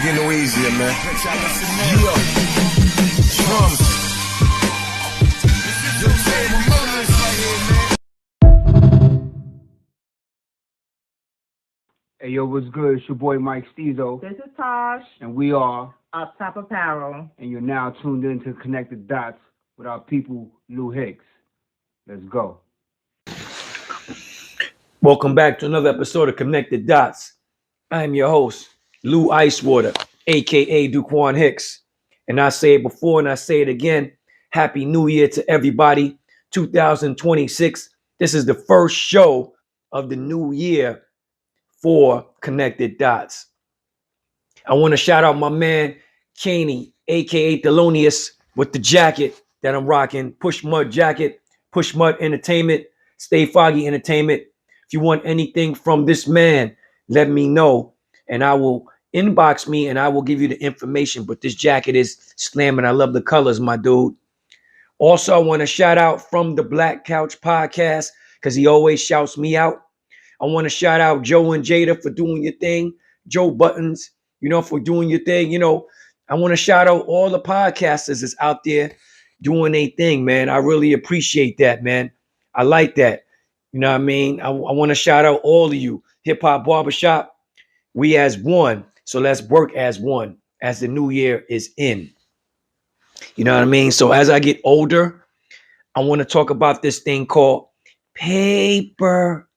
get no easier, man. You up. Drums. Hey, yo, what's good? It's your boy Mike Steezo. This is Tosh. And we are Up Top Apparel. And you're now tuned in to Connect the Dots with our people, Lou Hicks. Let's go. Welcome back to another episode of Connect the Dots. I am your host, Lou Icewater, a.k.a. Duquan Hicks. And I say it before and I say it again. Happy New Year to everybody. 2026. This is the first show of the new year for Connected Dots. I want to shout out my man, Caney, a.k.a. Thelonious, with the jacket that I'm rocking. Push Mud jacket, Push Mud Entertainment, Stay Foggy Entertainment. If you want anything from this man, let me know. And I will inbox me and I will give you the information. But this jacket is slamming. I love the colors, my dude. Also, I want to shout out from the Black Couch Podcast because he always shouts me out. I want to shout out Joe and Jada for doing your thing. Joe Buttons, for doing your thing. I want to shout out all the podcasters that's out there doing their thing, man. I really appreciate that, man. I like that. You know what I mean? I want to shout out all of you. Hip Hop Barbershop, we as one. So let's work as one as the new year is in. You know what I mean? So as I get older, I want to talk about this thing called paper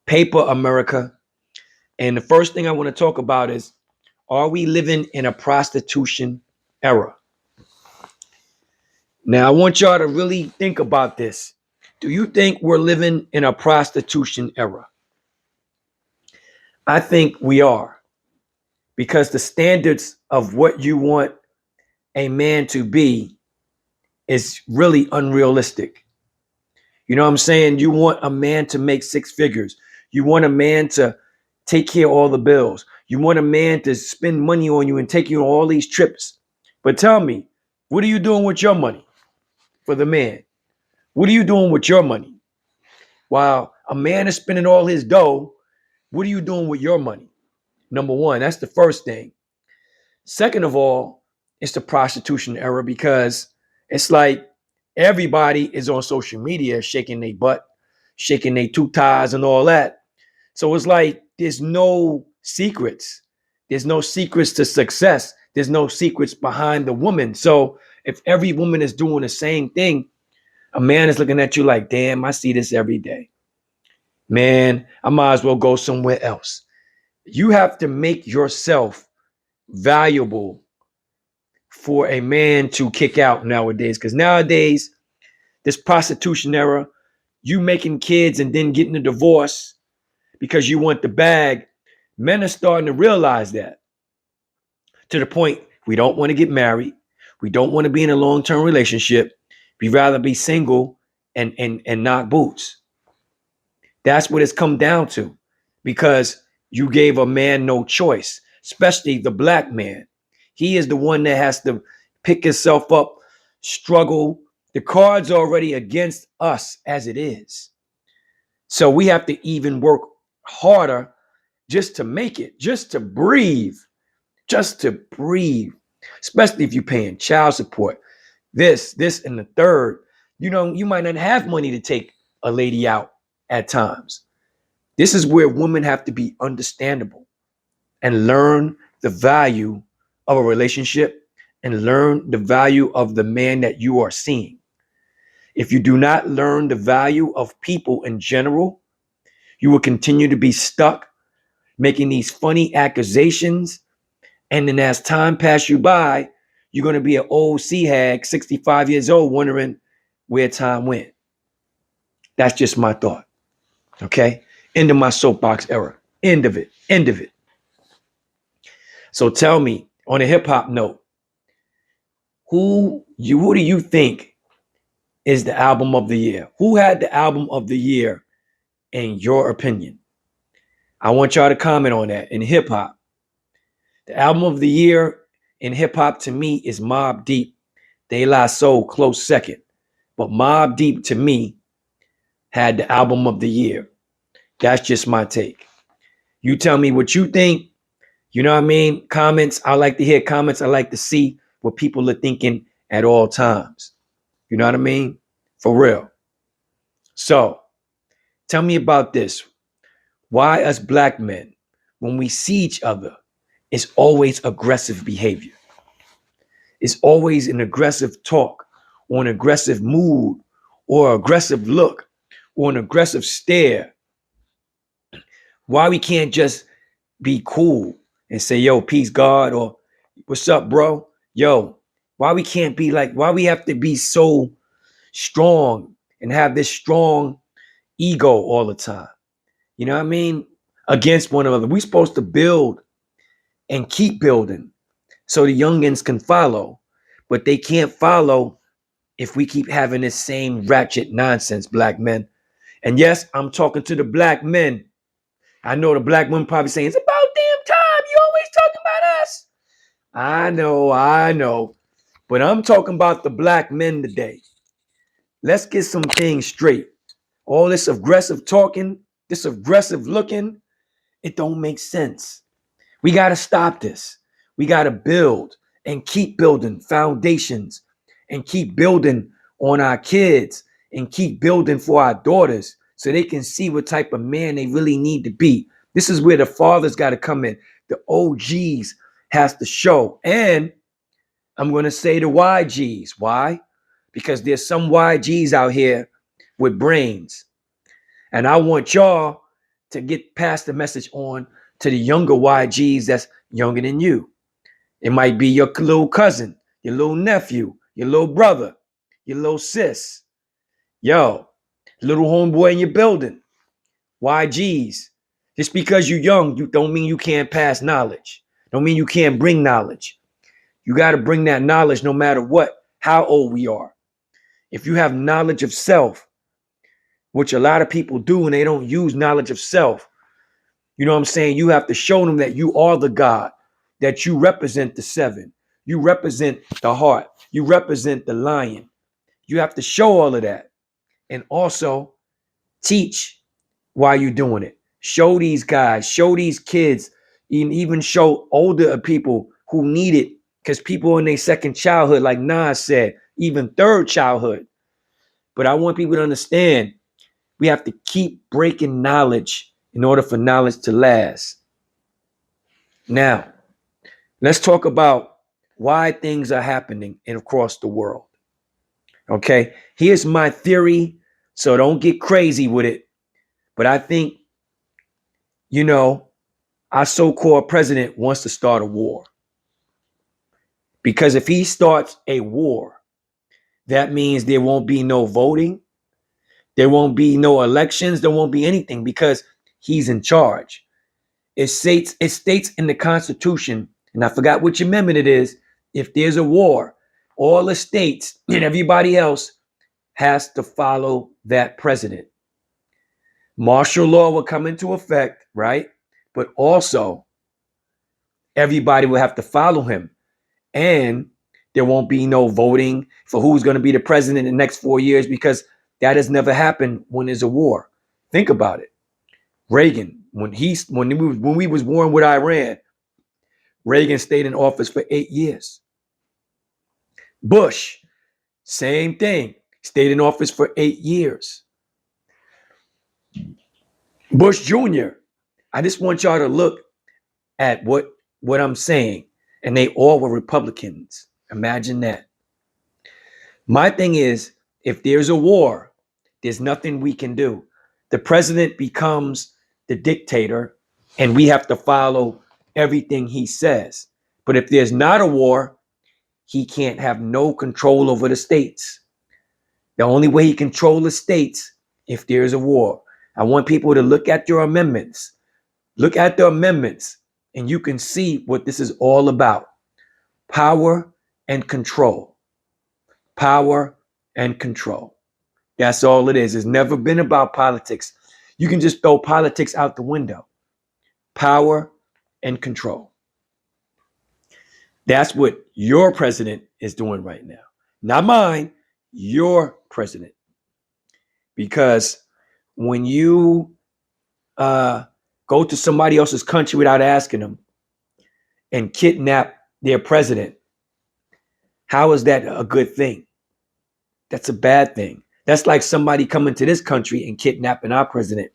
America. And the first thing I want to talk about is, are we living in a prostitution era? Now, I want y'all to really think about this. Do you think we're living in a prostitution era? I think we are, because the standards of what you want a man to be is really unrealistic. You know what I'm saying? You want a man to make six figures. You want a man to take care of all the bills. You want a man to spend money on you and take you on all these trips. But tell me, what are you doing with your money for the man? What are you doing with your money? While a man is spending all his dough, what are you doing with your money? Number one, that's the first thing. Second of all, it's the prostitution era, because it's like everybody is on social media shaking their butt, shaking their two ties and all that. So it's like there's no secrets. There's no secrets to success. There's no secrets behind the woman. So if every woman is doing the same thing, a man is looking at you like, damn, I see this every day. Man, I might as well go somewhere else. You have to make yourself valuable for a man to kick out nowadays. Because nowadays, this prostitution era, you making kids and then getting a divorce because you want the bag, men are starting to realize that, to the point we don't want to get married. We don't want to be in a long-term relationship. We'd rather be single and knock boots. That's what it's come down to, because you gave a man no choice, especially the black man. He is the one that has to pick himself up, struggle. The cards are already against us as it is. So we have to even work harder just to make it, just to breathe, especially if you're paying child support, this and the third. You might not have money to take a lady out at times. This is where women have to be understandable and learn the value of a relationship and learn the value of the man that you are seeing. If you do not learn the value of people in general, you will continue to be stuck making these funny accusations. And then as time passes you by, you're going to be an old sea hag, 65 years old, wondering where time went. That's just my thought. Okay? End of my soapbox era. End of it. So tell me, on a hip hop note, who do you think is the album of the year? Who had the album of the year in your opinion? I want y'all to comment on that. In hip hop, the album of the year in hip hop to me is Mobb Deep. De La Soul close second. But Mobb Deep to me had the album of the year. That's just my take. You tell me what you think. You know what I mean? Comments. I like to hear comments. I like to see what people are thinking at all times. You know what I mean? For real. So tell me about this. Why us black men, when we see each other, it's always aggressive behavior. It's always an aggressive talk or an aggressive mood or aggressive look or an aggressive stare. Why we can't just be cool and say, yo, peace, God, or what's up, bro? Yo, why we can't be like, why we have to be so strong and have this strong ego all the time? You know what I mean? Against one another. We're supposed to build and keep building so the youngins can follow, but they can't follow if we keep having this same ratchet nonsense, black men. And yes, I'm talking to the black men. I know the black women probably saying, it's about damn time. You always talking about us. I know. But I'm talking about the black men today. Let's get some things straight. All this aggressive talking, this aggressive looking, it don't make sense. We got to stop this. We got to build and keep building foundations and keep building on our kids and keep building for our daughters so they can see what type of man they really need to be. This is where the fathers got to come in. The OGs has to show. And I'm going to say the YGs. Why? Because there's some YGs out here with brains. And I want y'all to get past the message on to the younger YGs that's younger than you. It might be your little cousin, your little nephew, your little brother, your little sis. Yo, little homeboy in your building. YGs. Just because you're young, you don't mean you can't pass knowledge. Don't mean you can't bring knowledge. You got to bring that knowledge no matter what, how old we are. If you have knowledge of self, which a lot of people do and they don't use knowledge of self, you know what I'm saying? You have to show them that you are the God, that you represent the seven. You represent the heart. You represent the lion. You have to show all of that. And also teach why you're doing it. Show these guys, show these kids, and even show older people who need it. Because people in their second childhood, like Nas said, even third childhood. But I want people to understand we have to keep breaking knowledge in order for knowledge to last. Now, let's talk about why things are happening across the world. Okay, here's my theory, so don't get crazy with it. But I think, our so-called president wants to start a war. Because if he starts a war, that means there won't be no voting. There won't be no elections. There won't be anything because he's in charge. It states in the Constitution, and I forgot which amendment it is, if there's a war, all the states and everybody else has to follow that president. Martial law will come into effect, right? But also, everybody will have to follow him. And there won't be no voting for who's going to be the president in the next 4 years because that has never happened when there's a war. Think about it. Reagan, when we was warring with Iran, Reagan stayed in office for 8 years. Bush, same thing, stayed in office for 8 years. Bush Jr., I just want y'all to look at what I'm saying. And they all were Republicans. Imagine that. My thing is, if there's a war, there's nothing we can do. The president becomes the dictator, and we have to follow everything he says. But if there's not a war, he can't have no control over the states. The only way he controls the states if there's a war. I want people to look at your amendments. Look at the amendments, and you can see what this is all about. Power and control. Power and control. That's all it is. It's never been about politics. You can just throw politics out the window. Power and control. That's what your president is doing right now. Not mine, your president. Because when you go to somebody else's country without asking them, and kidnap their president. How is that a good thing? That's a bad thing. That's like somebody coming to this country and kidnapping our president.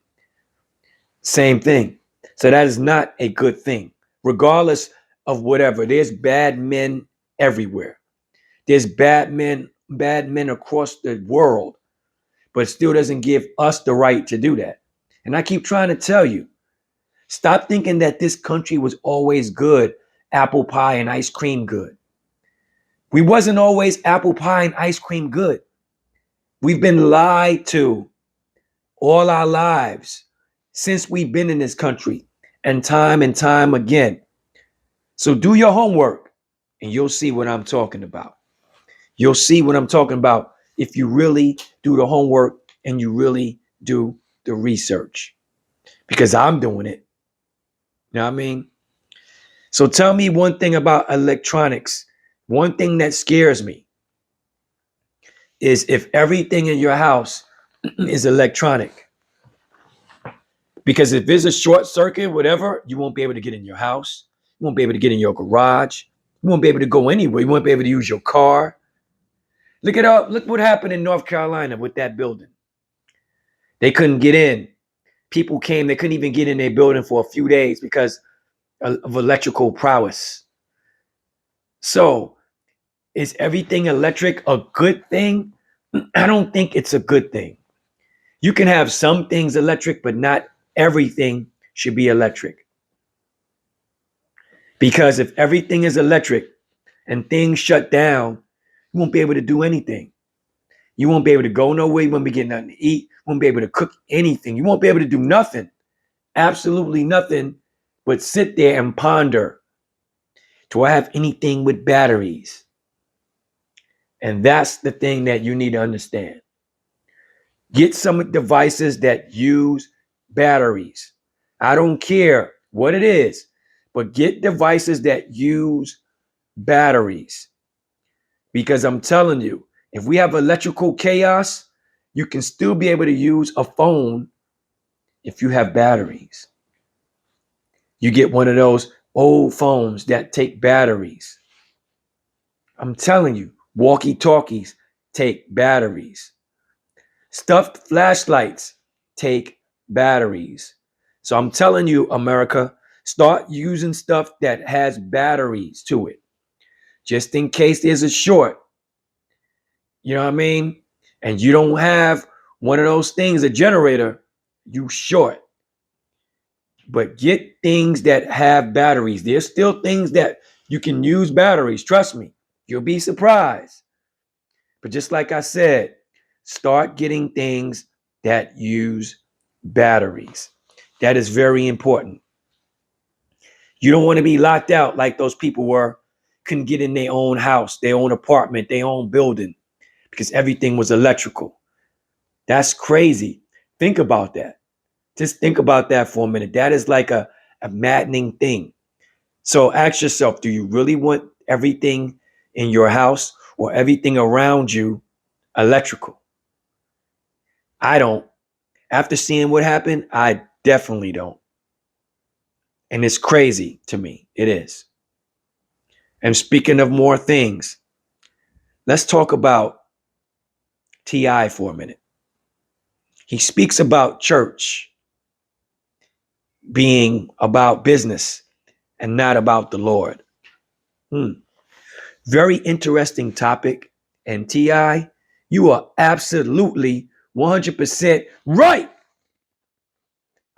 Same thing. So that is not a good thing. Regardless of whatever, there's bad men everywhere. There's bad men across the world, but it still doesn't give us the right to do that. And I keep trying to tell you, stop thinking that this country was always good, apple pie and ice cream good. We wasn't always apple pie and ice cream good. We've been lied to all our lives since we've been in this country and time again. So do your homework and you'll see what I'm talking about. You'll see what I'm talking about if you really do the homework and you really do the research, because I'm doing it. You know what I mean? So tell me one thing about electronics. One thing that scares me is if everything in your house is electronic. Because if there's a short circuit, whatever, you won't be able to get in your house. You won't be able to get in your garage. You won't be able to go anywhere. You won't be able to use your car. Look it up. Look what happened in North Carolina with that building. They couldn't get in. People came. They couldn't even get in their building for a few days because of electrical prowess. So is everything electric a good thing? I don't think it's a good thing. You can have some things electric, but not everything should be electric. Because if everything is electric and things shut down, you won't be able to do anything. You won't be able to go nowhere. You won't be getting nothing to eat. You won't be able to cook anything. You won't be able to do nothing. Absolutely nothing but sit there and ponder. Do I have anything with batteries? And that's the thing that you need to understand. Get some devices that use batteries. I don't care what it is, but get devices that use batteries. Because I'm telling you, if we have electrical chaos, you can still be able to use a phone if you have batteries. You get one of those old phones that take batteries. I'm telling you, walkie-talkies take batteries. Stuffed flashlights take batteries. So I'm telling you, America, start using stuff that has batteries to it, just in case there's a short. You know what I mean? And you don't have one of those things, a generator, you short. But get things that have batteries. There's still things that you can use batteries. Trust me, you'll be surprised. But just like I said, start getting things that use batteries. That is very important. You don't want to be locked out like those people were, couldn't get in their own house, their own apartment, their own building, because everything was electrical. That's crazy. Think about that. Just think about that for a minute. That is like a maddening thing. So ask yourself, do you really want everything in your house or everything around you electrical? I don't. After seeing what happened, I definitely don't. And it's crazy to me. It is. And speaking of more things, let's talk about T.I. for a minute. He speaks about church being about business and not about the Lord. Very interesting topic. And T.I., you are absolutely 100% right.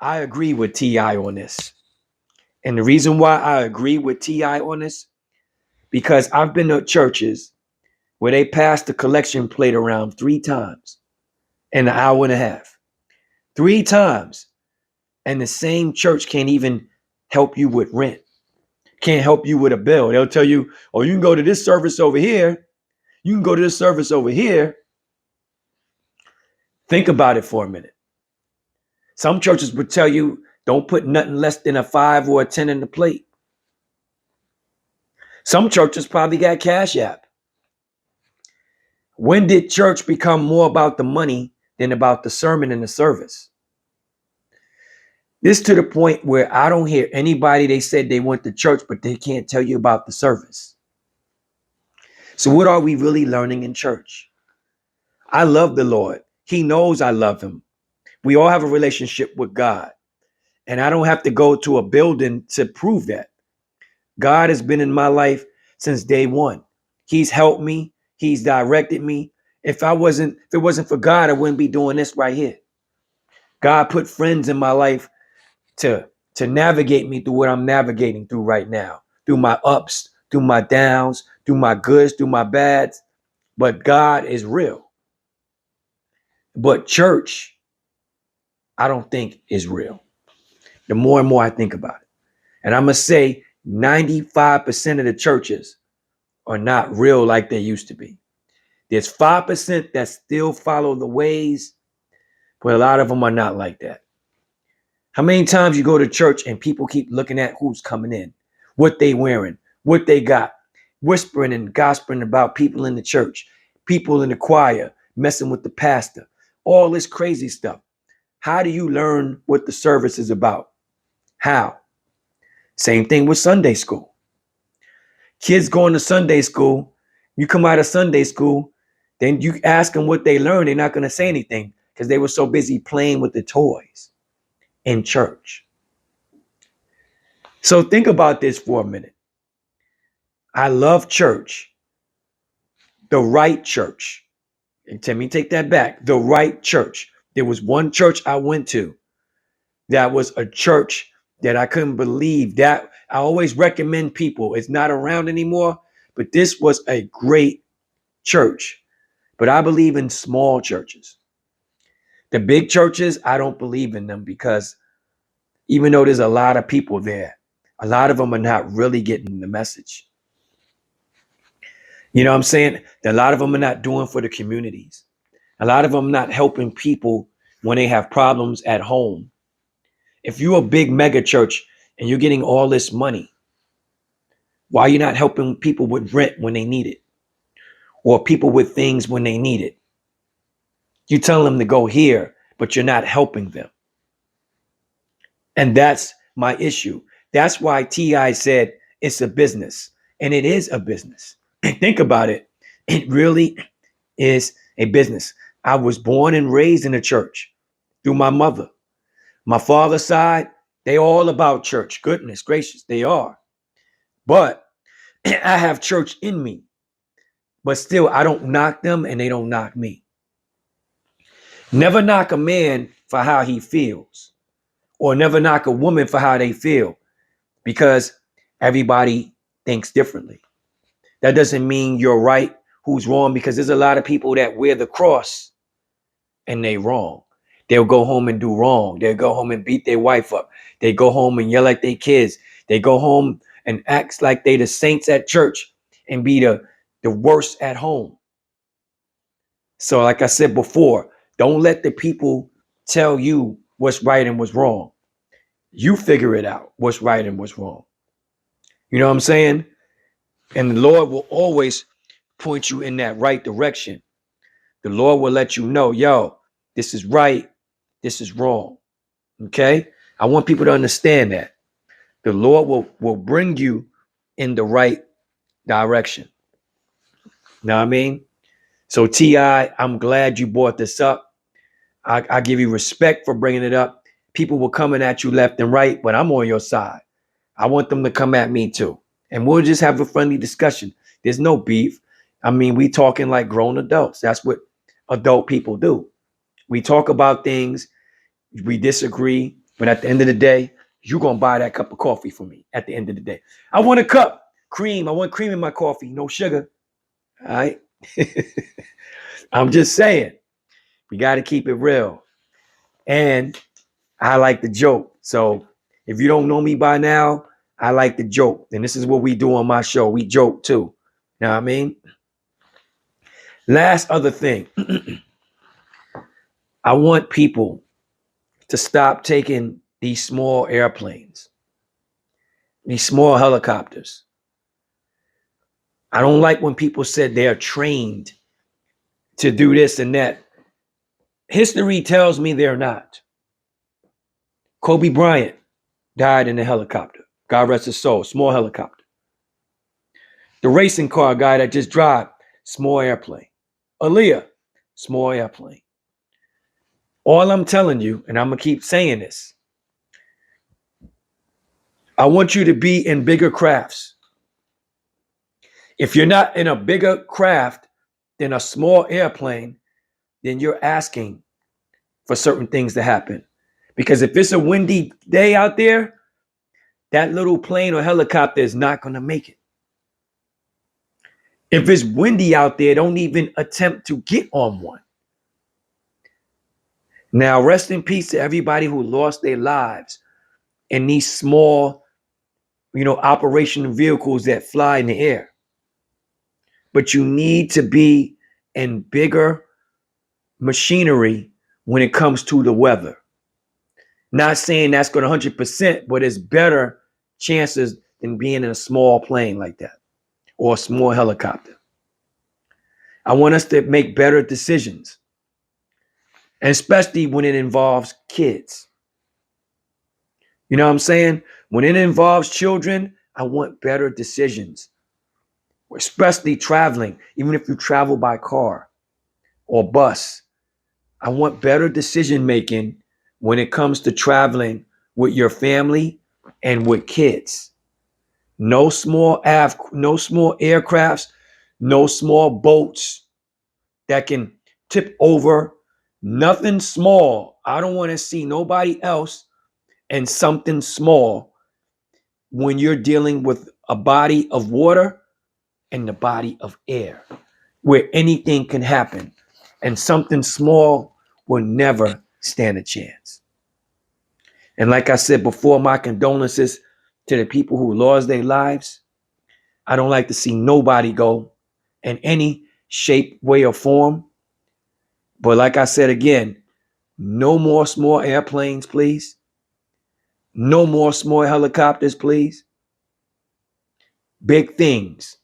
I agree with T.I. on this. And the reason why I agree with T.I. on this, because I've been to churches where they passed the collection plate around 3 times in an hour and a half. 3 times. And the same church can't even help you with rent. Can't help you with a bill. They'll tell you, oh, you can go to this service over here. You can go to this service over here. Think about it for a minute. Some churches would tell you, don't put nothing less than a 5 or a 10 in the plate. Some churches probably got Cash App. When did church become more about the money than about the sermon and the service? This to the point where I don't hear anybody, they said they went to church, but they can't tell you about the service. So what are we really learning in church? I love the Lord. He knows I love him. We all have a relationship with God. And I don't have to go to a building to prove that. God has been in my life since day one. He's helped me. He's directed me. If it wasn't for God, I wouldn't be doing this right here. God put friends in my life to navigate me through what I'm navigating through right now, through my ups, through my downs, through my goods, through my bads. But God is real. But church, I don't think is real. The more and more I think about it. And I'm going to say 95% of the churches are not real like they used to be. There's 5% that still follow the ways, but a lot of them are not like that. How many times you go to church and people keep looking at who's coming in, what they wearing, what they got, whispering and gossiping about people in the church, people in the choir, messing with the pastor, all this crazy stuff. How do you learn what the service is about? How? Same thing with Sunday school. Kids going to Sunday school, you come out of Sunday school, then you ask them what they learned, they're not going to say anything because they were so busy playing with the toys in church. So think about this for a minute. I love church, the right church. And let me take that back. The right church. There was one church I went to that was a church that I couldn't believe. That I always recommend people. It's not around anymore, but this was a great church. But I believe in small churches. The big churches, I don't believe in them because even though there's a lot of people there, a lot of them are not really getting the message. You know what I'm saying? A lot of them are not doing for the communities. A lot of them not helping people when they have problems at home. If you're a big mega church and you're getting all this money, why are you not helping people with rent when they need it? Or people with things when they need it? You tell them to go here, but you're not helping them. And that's my issue. That's why T.I. said it's a business. And it is a business. Think about it. It really is a business. I was born and raised in a church through my mother. My father's side, they all about church. Goodness gracious, they are. But I have church in me. But still, I don't knock them and they don't knock me. Never knock a man for how he feels. Or never knock a woman for how they feel. Because everybody thinks differently. That doesn't mean you're right, who's wrong, because there's a lot of people that wear the cross and they wrong. They'll go home and do wrong. They'll go home and beat their wife up. They go home and yell at their kids. They go home and act like they the saints at church and be the worst at home. So like I said before, don't let the people tell you what's right and what's wrong. You figure it out, what's right and what's wrong. You know what I'm saying? And the Lord will always point you in that right direction. The Lord will let you know, yo, this is right, this is wrong. Okay? I want people to understand that. The Lord will bring you in the right direction. Know what I mean? So T.I., I'm glad you brought this up. I give you respect for bringing it up. People were coming at you left and right, but I'm on your side. I want them to come at me too. And we'll just have a friendly discussion. There's no beef. I mean, we talking like grown adults. That's what adult people do. We talk about things, we disagree, but at the end of the day, you're going to buy that cup of coffee for me at the end of the day. I want a cup, cream. I want cream in my coffee, no sugar. All right? I'm just saying, we got to keep it real. And I like the joke. So if you don't know me by now, I like the joke. And this is what we do on my show. We joke too. You know what I mean? Last other thing. I want people to stop taking these small airplanes, these small helicopters. I don't like when people said they're trained to do this and that. History tells me they're not. Kobe Bryant died in a helicopter. God rest his soul, small helicopter. The racing car guy that just drive, small airplane. Aaliyah, small airplane. All I'm telling you, and I'm going to keep saying this, I want you to be in bigger crafts. If you're not in a bigger craft than a small airplane, then you're asking for certain things to happen. Because if it's a windy day out there, that little plane or helicopter is not going to make it. If it's windy out there, don't even attempt to get on one. Now, rest in peace to everybody who lost their lives in these small, operational vehicles that fly in the air. But you need to be in bigger machinery when it comes to the weather. Not saying that's going to 100%, but it's better chances than being in a small plane like that or a small helicopter. I want us to make better decisions, and especially when it involves kids. You know what I'm saying? When it involves children, I want better decisions, especially traveling. Even if you travel by car or bus, I want better decision making when it comes to traveling with your family and with kids. No small aircrafts, no small boats that can tip over. Nothing small. I don't want to see nobody else and something small when you're dealing with a body of water and the body of air, where anything can happen, and something small will never stand a chance. And like I said before, my condolences to the people who lost their lives. I don't like to see nobody go in any shape, way, or form. But like I said again, no more small airplanes, please. No more small helicopters, please. Big things.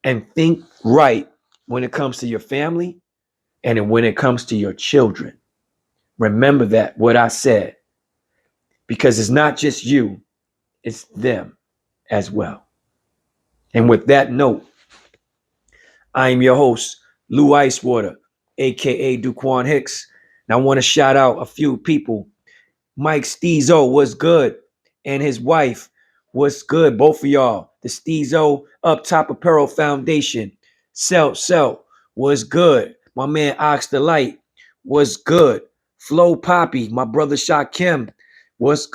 And think right when it comes to your family and when it comes to your children. Remember that, what I said. Because it's not just you, it's them as well. And with that note, I am your host, Lou Icewater, aka Duquan Hicks. And I want to shout out a few people. Mike Steezo was good, and his wife was good. Both of y'all. The Steezo Up Top Apparel Foundation. Sell was good. My man Ox the Light was good. Flo Poppy, my brother Shakim was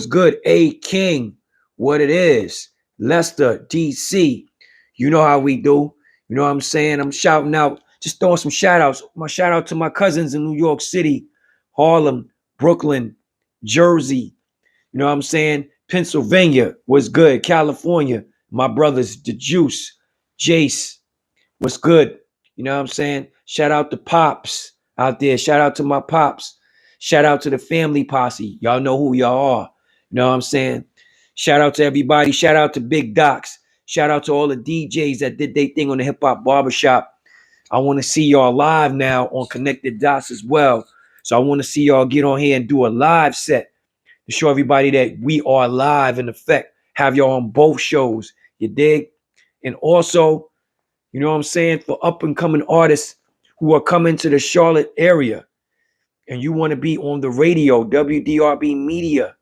good. A King, what it is. Lester DC. You know how we do. You know what I'm saying? I'm shouting out, just throwing some shout outs. My shout out to my cousins in New York City, Harlem, Brooklyn, Jersey, you know what I'm saying? Pennsylvania was good. California, my brothers, the Juice, Jace was good. You know what I'm saying? Shout out to Pops out there. Shout out to my Pops. Shout out to the family posse. Y'all know who y'all are. You know what I'm saying? Shout out to everybody. Shout out to Big Docs. Shout out to all the DJs that did their thing on the Hip Hop Barbershop. I want to see y'all live now on Connected Dots as well. So I want to see y'all get on here and do a live set to show everybody that we are live in effect. Have y'all on both shows. You dig? And also, you know what I'm saying? For up and coming artists who are coming to the Charlotte area and you want to be on the radio, WDRB Media,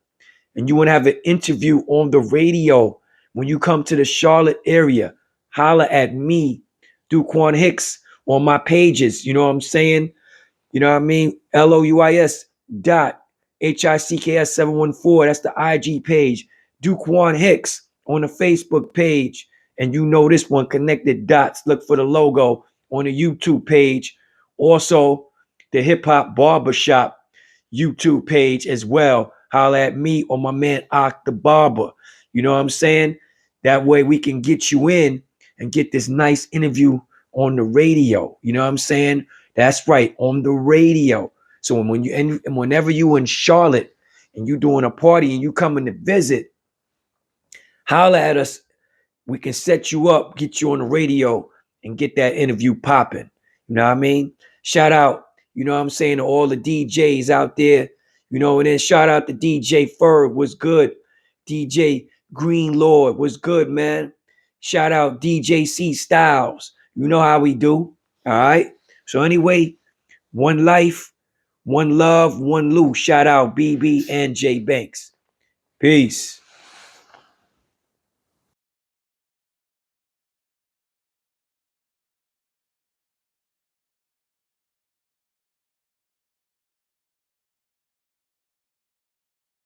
and you want to have an interview on the radio when you come to the Charlotte area, holla at me, Duquan Hicks, on my pages. You know what I'm saying? You know what I mean? LOUIS dot HICKS 714. That's the IG page. Duquan Hicks on the Facebook page. And you know this one, Connected Dots. Look for the logo on the YouTube page. Also, the Hip Hop Barbershop YouTube page as well. Holla at me or my man Ock the Barber. You know what I'm saying? That way we can get you in and get this nice interview on the radio. You know what I'm saying? That's right, on the radio. So when you and whenever you in Charlotte and you doing a party and you coming to visit, holla at us. We can set you up, get you on the radio, and get that interview popping. You know what I mean? Shout out, you know what I'm saying, to all the DJs out there. You know, and then shout out to DJ Ferg, was good. DJ Green Lord was good, man. Shout out DJ C Styles. You know how we do. All right. So anyway, one life, one love, one loose. Shout out BB and J Banks. Peace.